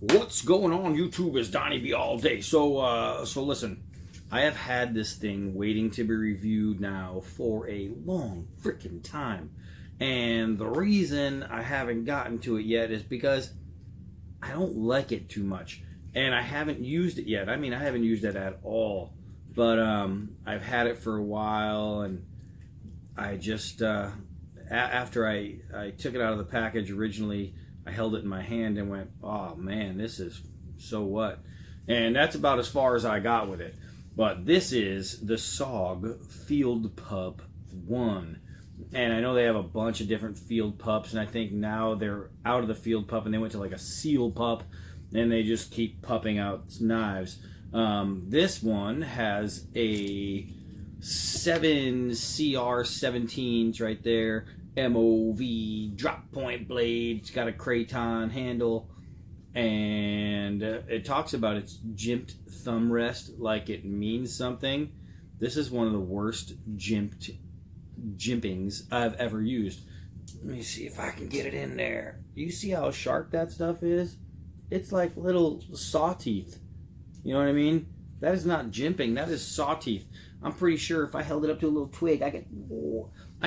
What's going on, YouTube? Is Donnie B all day. So listen, I have had this thing waiting to be reviewed now for a long freaking time. And the reason I haven't gotten to it yet is because I don't like it too much. And I haven't used it yet. I mean, I haven't used it at all. But I've had it for a while, and I just, after I took it out of the package originally, I held it in my hand and went, oh man, this is so what? And that's about as far as I got with it. But this is the SOG Field Pup I. And I know they have a bunch of different field pups, and I think now they're out of the field pup and they went to like a seal pup, and they just keep pupping out knives. This one has a 7 CR17s right there. MOV drop point blade. It's got a craton handle, and it talks about its jimped thumb rest like it means something. This is one of the worst jimpings I've ever used. Let me see if I can get it in there. You see how sharp that stuff is? It's like little saw teeth. You know what I mean? That is not jimping. That is saw teeth. I'm pretty sure if I held it up to a little twig, I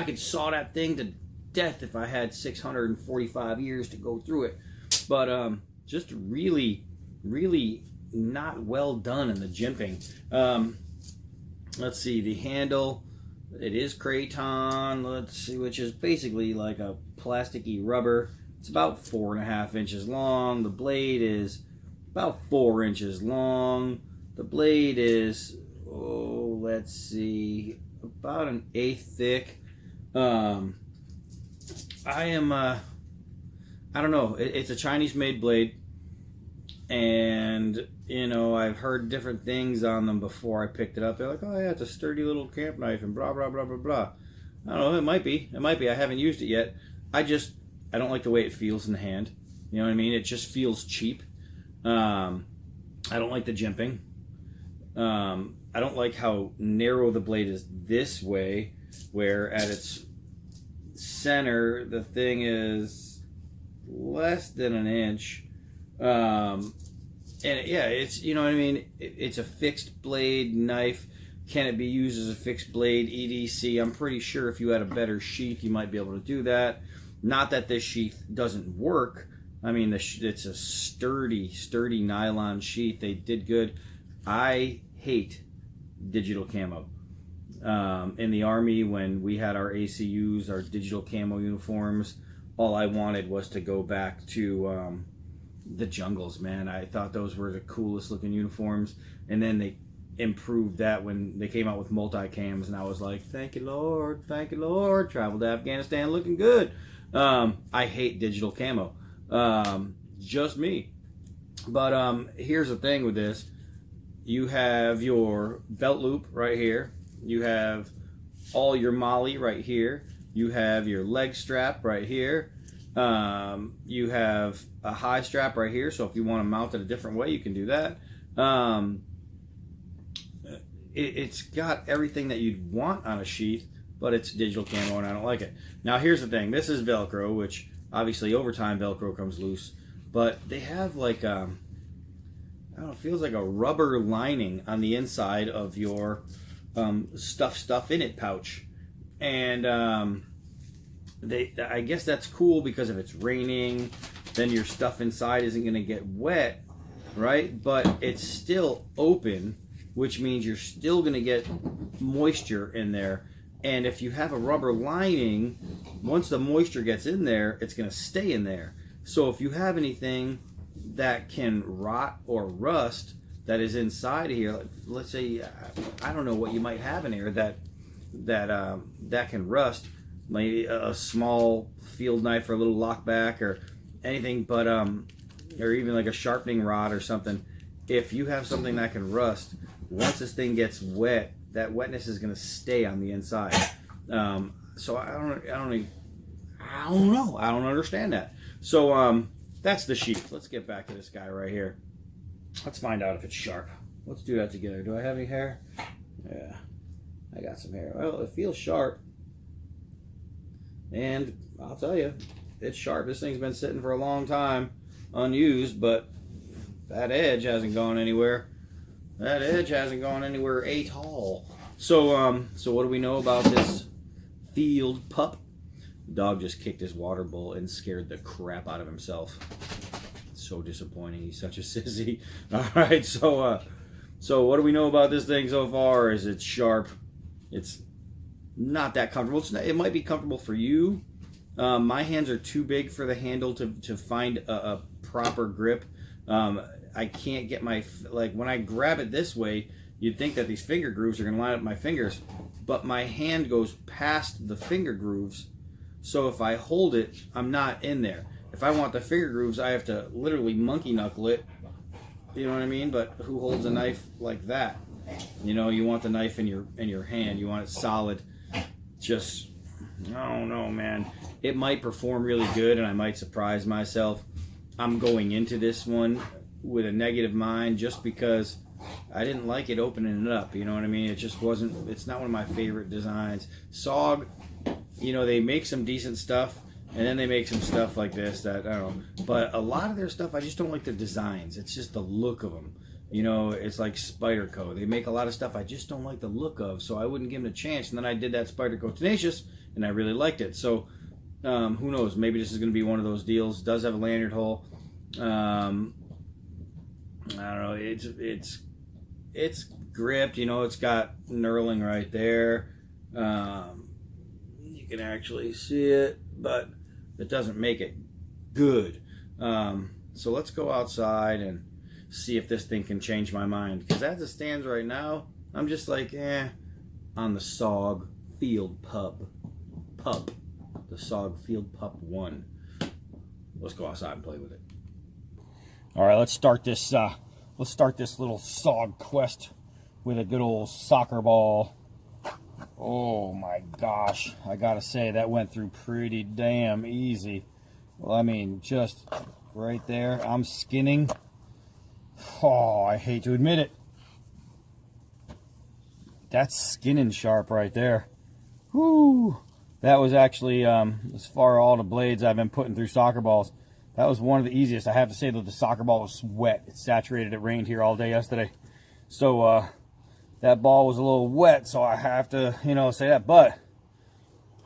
could saw that thing to death if I had 645 years to go through it. But just really, really not well done in the jimping. Let's see, the handle, it is craton, let's see, which is basically like a plasticky rubber. It's about 4.5 inches long. The blade is about 4 inches long. The blade is, let's see, about 1/8 thick. I don't know. It's a Chinese-made blade, and you know, I've heard different things on them before I picked it up. They're like, oh yeah, it's a sturdy little camp knife, and blah blah blah blah blah. I don't know. It might be. It might be. I haven't used it yet. I don't like the way it feels in the hand. You know what I mean? It just feels cheap. I don't like the jimping. I don't like how narrow the blade is this way, where at its center the thing is less than 1 inch. And yeah, it's, you know what I mean, it's a fixed blade knife. Can it be used as a fixed blade EDC? I'm pretty sure if you had a better sheath you might be able to do that. Not that this sheath doesn't work. I mean, it's a sturdy nylon sheath. They did good. I hate digital camo. In the Army, when we had our ACUs, our digital camo uniforms, all I wanted was to go back to the jungles, man. I thought those were the coolest looking uniforms, and then they improved that when they came out with multi-cams, and I was like, thank you Lord, thank you Lord. Traveled to Afghanistan looking good. I hate digital camo. Just me. But here's the thing with this. You have your belt loop right here. You have all your molly right here. You have your leg strap right here. You have a high strap right here, so if you want to mount it a different way, you can do that. It's got everything that you'd want on a sheath, but it's digital camo, and I don't like it. Now, here's the thing. This is Velcro, which obviously over time Velcro comes loose, but they have like, I don't know, it feels like a rubber lining on the inside of your stuff in it pouch. And I guess that's cool because if it's raining, then your stuff inside isn't going to get wet, right? But it's still open, which means you're still going to get moisture in there. And if you have a rubber lining, once the moisture gets in there, it's going to stay in there. So if you have anything that can rot or rust that is inside of here, let's say, I don't know what you might have in here that can rust, maybe a small field knife or a little lockback or anything, but or even like a sharpening rod or something. If you have something that can rust, once this thing gets wet, that wetness is going to stay on the inside. So I don't know. I don't understand that. So that's the sheath. Let's get back to this guy right here. Let's find out if it's sharp. Let's do that together. Do I have any hair? Yeah, I got some hair. Well, it feels sharp. And I'll tell you, it's sharp. This thing's been sitting for a long time unused, but that edge hasn't gone anywhere. That edge hasn't gone anywhere at all. So, so what do we know about this Field Pup? The dog just kicked his water bowl and scared the crap out of himself. So disappointing. He's such a sissy. All right, so what do we know about this thing so far? Is it's sharp. It's not that comfortable. It might be comfortable for you. My hands are too big for the handle to find a proper grip. I can't get my, like when I grab it this way, you'd think that these finger grooves are going to line up my fingers, but my hand goes past the finger grooves. So if I hold it, I'm not in there. If I want the finger grooves, I have to literally monkey knuckle it. You know what I mean? But who holds a knife like that? You know, you want the knife in your hand. You want it solid. Just, I don't know, man. It might perform really good, and I might surprise myself. I'm going into this one with a negative mind just because I didn't like it opening it up. You know what I mean? It just wasn't. It's not one of my favorite designs. SOG, you know, they make some decent stuff. And then they make some stuff like this that, I don't know. But a lot of their stuff, I just don't like the designs. It's just the look of them. You know, it's like Spyderco. They make a lot of stuff I just don't like the look of, so I wouldn't give them a chance. And then I did that Spyderco Tenacious, and I really liked it. So, who knows? Maybe this is going to be one of those deals. It does have a lanyard hole. I don't know. It's gripped. You know, it's got knurling right there. You can actually see it, but it doesn't make it good. So let's go outside and see if this thing can change my mind. Because as it stands right now, I'm just like, on the SOG Field Pup. The SOG Field Pup I. Let's go outside and play with it. All right, let's start this little SOG quest with a good old soccer ball. Oh my gosh, I gotta say that went through pretty damn easy. Well, I mean, just right there, I'm skinning. Oh, I hate to admit it. That's skinning sharp right there. Whoo! That was actually, as far all the blades I've been putting through soccer balls, that was one of the easiest. I have to say that the soccer ball was wet. It saturated. It rained here all day yesterday. So, that ball was a little wet, so I have to, you know, say that. But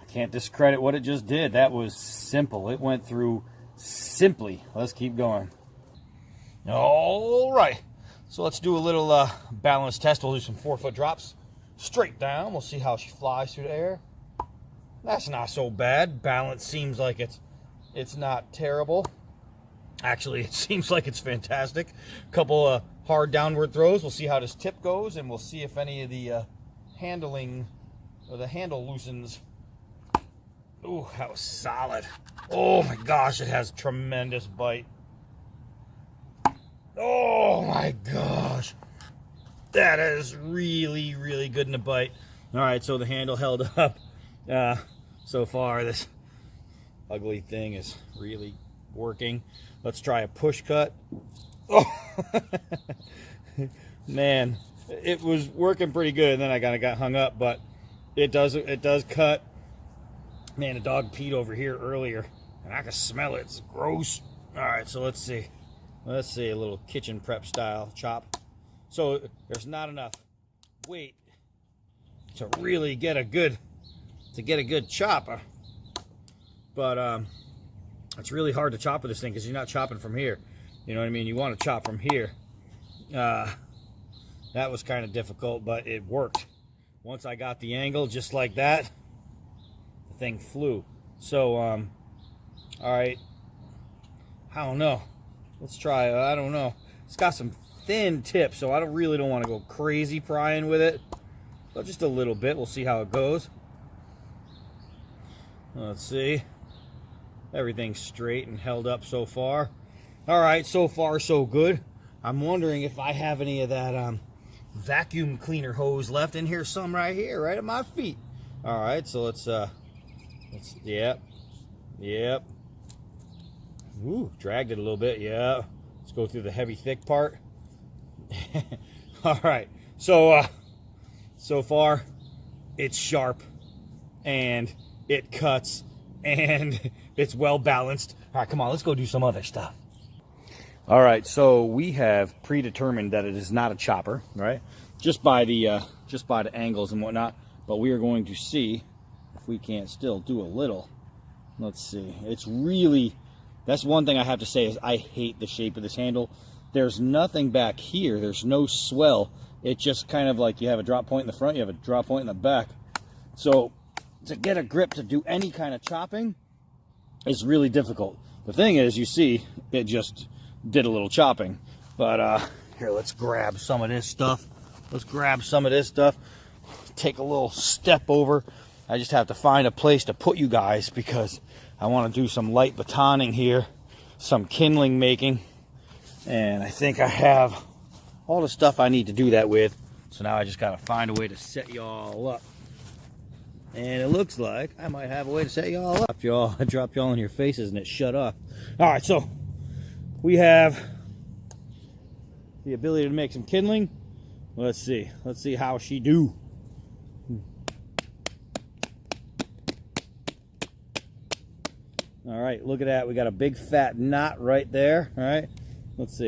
I can't discredit what it just did. That was simple. It went through simply. Let's keep going. All right. So let's do a little balance test. We'll do some 4-foot drops straight down. We'll see how she flies through the air. That's not so bad. Balance seems like it's not terrible. Actually, it seems like it's fantastic. A couple hard downward throws. We'll see how this tip goes, and we'll see if any of the handling or the handle loosens. Ooh, that was solid. Oh my gosh, it has tremendous bite. Oh my gosh. That is really, really good in the bite. All right, so the handle held up. So far, this ugly thing is really working. Let's try a push cut. Oh, man, it was working pretty good, and then I kind of got hung up, but it does cut. Man, the dog peed over here earlier, and I can smell it. It's gross. All right, so let's see a little kitchen prep style chop. So there's not enough weight to really get a good chop, but it's really hard to chop with this thing because you're not chopping from here. You know what I mean? You want to chop from here. That was kind of difficult, but it worked. Once I got the angle just like that, the thing flew. So, all right. I don't know. Let's try, I don't know. It's got some thin tips, so I really don't want to go crazy prying with it. But just a little bit. We'll see how it goes. Let's see. Everything's straight and held up so far. All right, so far so good. I'm wondering if I have any of that vacuum cleaner hose left in here. Some right here, right at my feet. All right, so let's yep. Ooh, dragged it a little bit. Yeah. Let's go through the heavy, thick part. All right. So so far, it's sharp, and it cuts, and it's well balanced. All right, come on, let's go do some other stuff. All right, so we have predetermined that it is not a chopper, right? Just by the angles and whatnot. But we are going to see if we can't still do a little. Let's see. It's really, that's one thing I have to say is I hate the shape of this handle. There's nothing back here. There's no swell. It's just kind of like you have a drop point in the front, you have a drop point in the back. So to get a grip to do any kind of chopping is really difficult. The thing is, you see, it just did a little chopping. But here, let's grab some of this stuff. Let's grab some of this stuff. Take a little step over. I just have to find a place to put you guys because I want to do some light batoning here, some kindling making. And I think I have all the stuff I need to do that with. So now I just got to find a way to set y'all up. And it looks like I might have a way to set y'all up. I dropped y'all in your faces and it shut off. All right, so we have the ability to make some kindling. Let's see. Let's see how she do. All right, look at that. We got a big fat knot right there. All right, let's see.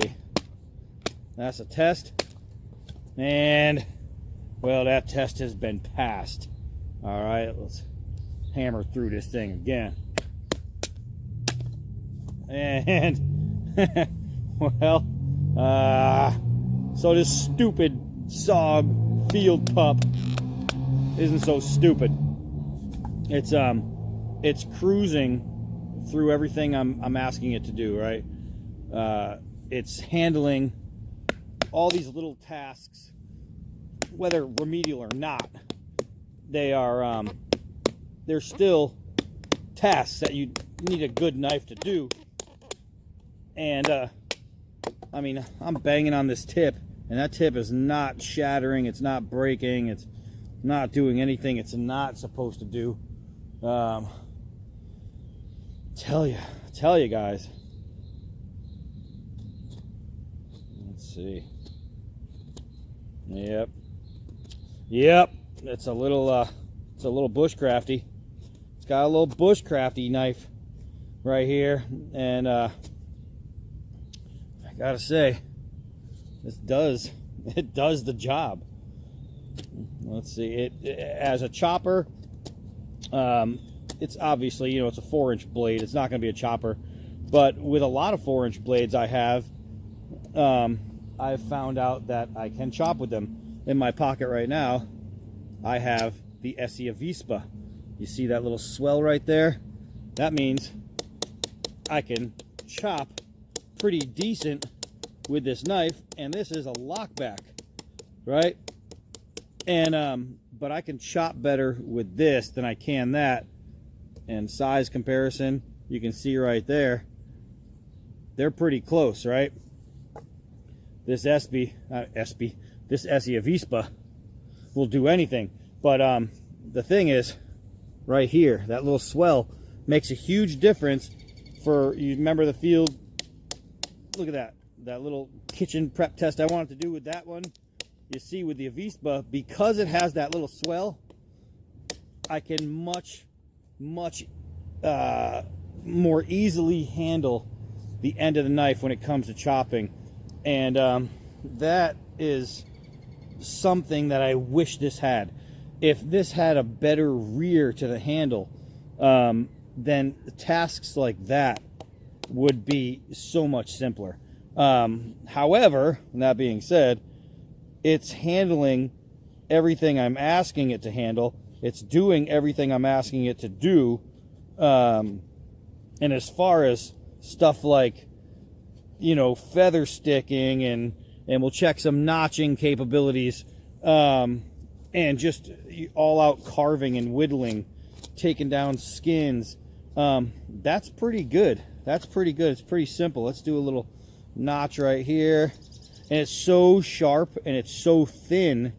That's a test. And, well, that test has been passed. All right, let's hammer through this thing again. And, well, so this stupid SOG Field Pup isn't so stupid. It's cruising through everything I'm asking it to do, right? It's handling all these little tasks, whether remedial or not. They're still tasks that you need a good knife to do. And I mean, I'm banging on this tip, and that tip is not shattering, it's not breaking, it's not doing anything it's not supposed to do. Tell you guys. Let's see. Yep. It's a little bushcrafty. It's got a little bushcrafty knife right here, and I gotta say, it does the job. Let's see. It as a chopper. It's obviously, it's a 4-inch blade. It's not going to be a chopper. But with a lot of 4-inch blades I've found out that I can chop with them. In my pocket right now, I have the SOG Avispa. You see that little swell right there? That means I can chop pretty decent with this knife. And this is a lockback, right? And but I can chop better with this than I can that. And size comparison, you can see right there, they're pretty close, right? This SOG Avispa will do anything. But the thing is, right here, that little swell makes a huge difference for, you remember the field, look at that little kitchen prep test I wanted to do with that one. You see with the Avispa, because it has that little swell, I can much more easily handle the end of the knife when it comes to chopping. And that is something that I wish this had. If this had a better rear to the handle, then tasks like that would be so much simpler. However, that being said, it's handling everything I'm asking it to handle. It's doing everything I'm asking it to do. And as far as stuff like, feather sticking and we'll check some notching capabilities, and just all out carving and whittling, taking down skins, that's pretty good. That's pretty good. It's pretty simple. Let's do a little notch right here. And it's so sharp and it's so thin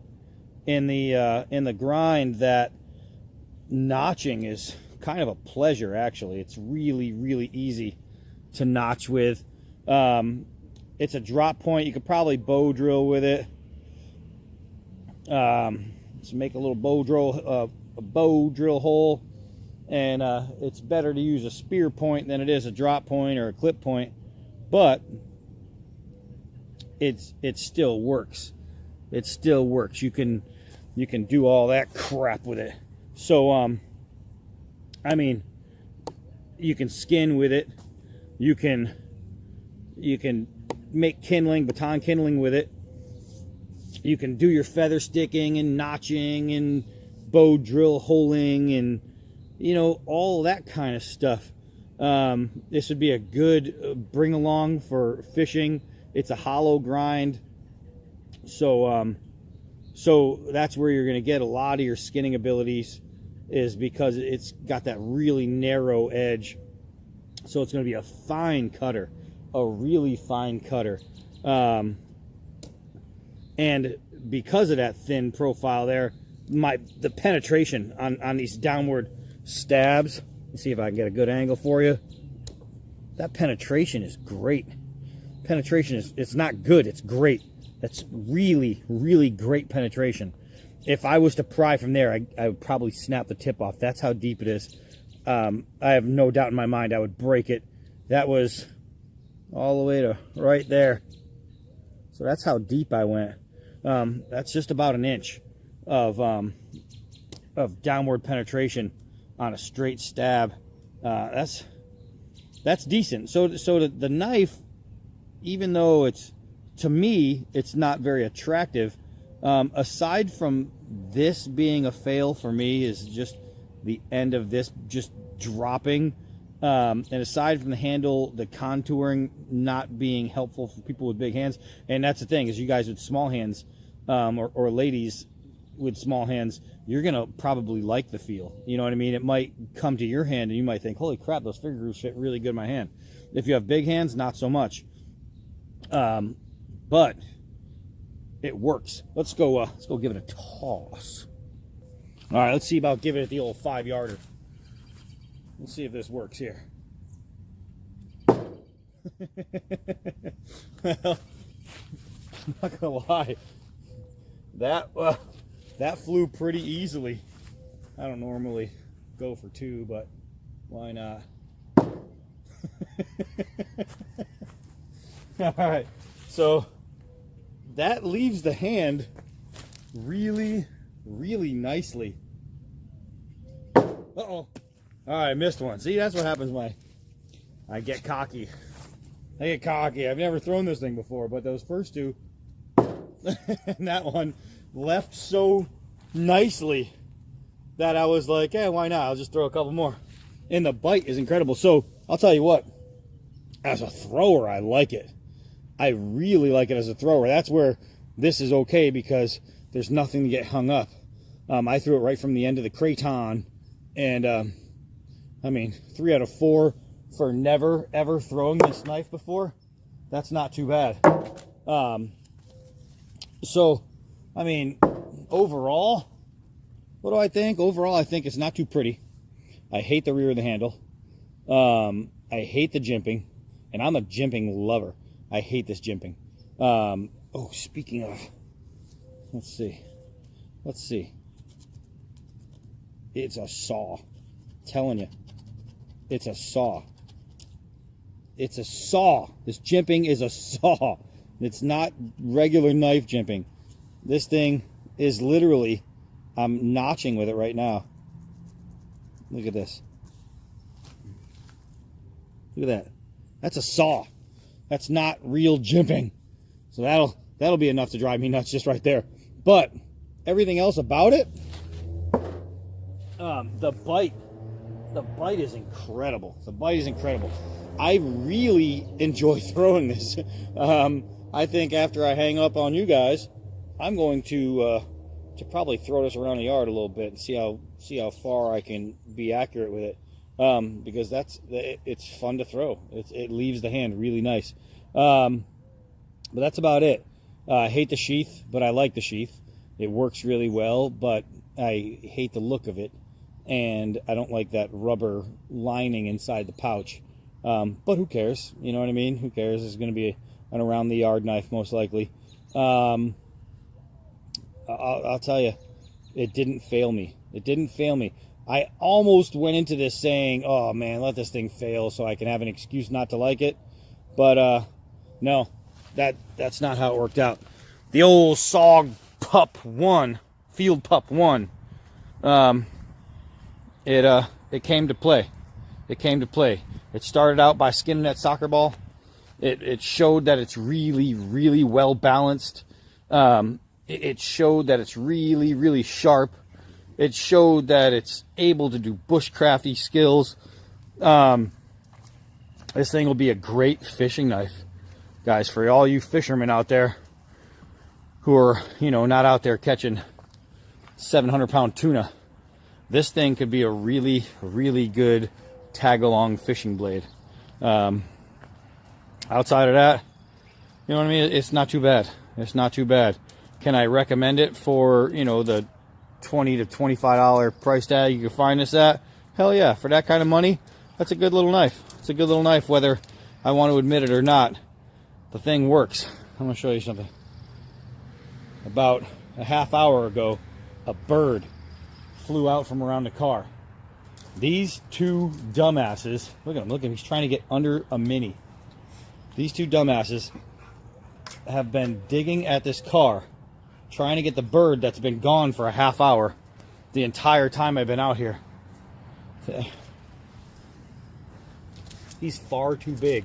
in the grind that notching is kind of a pleasure, actually. It's really, really easy to notch with. It's a drop point. You could probably bow drill with it. Let's make a little bow drill hole. And it's better to use a spear point than it is a drop point or a clip point. But it still works. It still works. You can do all that crap with it. So I mean, you can skin with it. You can make kindling, baton kindling with it. You can do your feather sticking and notching and bow drill holing and, you know, all that kind of stuff. This would be a good bring along for fishing. It's a hollow grind. So that's where you're going to get a lot of your skinning abilities, is because it's got that really narrow edge. So it's going to be a fine cutter, a really fine cutter. And because of that thin profile there, the penetration on these downward stabs, let's see if I can get a good angle for you. That penetration is great. Penetration it's not good, it's great. That's really, really great penetration. If I was to pry from there, I would probably snap the tip off. That's how deep it is. I have no doubt in my mind I would break it. That was all the way to right there. So that's how deep I went. That's just about an inch of downward penetration on a straight stab. That's decent. So the knife, even though to me it's not very attractive, aside from this being a fail for me, is just the end of this just dropping, and aside from the handle, the contouring not being helpful for people with big hands. And that's the thing, is you guys with small hands, or ladies with small hands, you're gonna probably like the feel. You know what I mean? It might come to your hand and you might think, holy crap, those finger grooves fit really good in my hand. If you have big hands, not so much. But it works. Let's go give it a toss. All right, let's see about giving it the old 5-yarder. Let's see if this works here. Well, I'm not gonna lie, that flew pretty easily. I don't normally go for 2, but why not? All right, so that leaves the hand really, really nicely. Uh-oh. All right, I missed one. See, that's what happens when I get cocky. I've never thrown this thing before, but those first 2, and that one left so nicely that I was like, hey, why not? I'll just throw a couple more. And the bite is incredible. So I'll tell you what, as a thrower, I like it. I really like it as a thrower. That's where this is okay, because there's nothing to get hung up. I threw it right from the end of the craton, and I mean, 3 out of 4 for never ever throwing this knife before. That's not too bad. So I mean, overall, what do I think? Overall, I think it's not too pretty. I hate the rear of the handle. I hate the jimping, and I'm a jimping lover. I hate this jimping. Oh, speaking of, let's see. It's a saw. I'm telling you, it's a saw. It's a saw. This jimping is a saw. It's not regular knife jimping. This thing is literally, I'm notching with it right now. Look at this. Look at that. That's a saw. That's not real jimping. So that'll be enough to drive me nuts just right there. But everything else about it, the bite is incredible. The bite is incredible. I really enjoy throwing this. I think after I hang up on you guys, I'm going to probably throw this around the yard a little bit and see how far I can be accurate with it. Because it's fun to throw. It leaves the hand really nice. But that's about it. I hate the sheath, but I like the sheath. It works really well, but I hate the look of it, and I don't like that rubber lining inside the pouch. But who cares? You know what I mean? Who cares? It's going to be an around the yard knife most likely. I'll tell you, it didn't fail me. It didn't fail me. I almost went into this saying, oh man, let this thing fail so I can have an excuse not to like it. But no, that's not how it worked out. The old SOG Field Pup I, it came to play. It came to play. It started out by skinning that soccer ball. It showed that it's really, really well balanced. It showed that it's really, really sharp. It showed that it's able to do bushcrafty skills. This thing will be a great fishing knife, guys, for all you fishermen out there who are, you know, not out there catching 700-pound tuna. This thing could be a really, really good tag-along fishing blade. Outside of that, you know what I mean? It's not too bad. It's not too bad. Can I recommend it for, you know, the $20 to $25 price tag you can find this at? Hell yeah. For that kind of money, that's a good little knife. It's a good little knife, whether I want to admit it or not. The thing works. I'm going to show you something. About a half hour ago, a bird flew out from around the car. These two dumbasses, look at him, look at him, he's trying to get under a Mini. These two dumbasses have been digging at this car, trying to get the bird that's been gone for a half hour the entire time I've been out here. He's far too big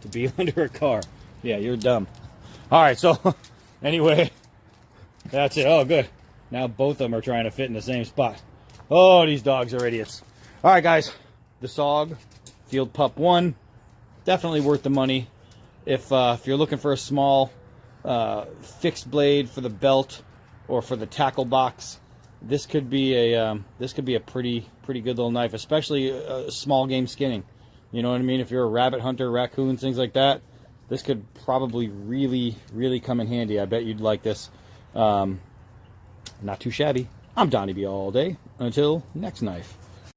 to be under a car. Yeah, you're dumb. All right, so anyway, that's it. Oh, good. Now both of them are trying to fit in the same spot. Oh, these dogs are idiots. All right, guys, the SOG Field Pup I, definitely worth the money. If you're looking for a small fixed blade for the belt or for the tackle box, this could be a pretty good little knife, especially small game skinning. You know what I mean? If you're a rabbit hunter, raccoons, things like that, this could probably really come in handy. I bet you'd like this. Not too shabby. I'm Donnie B all day. Until next knife.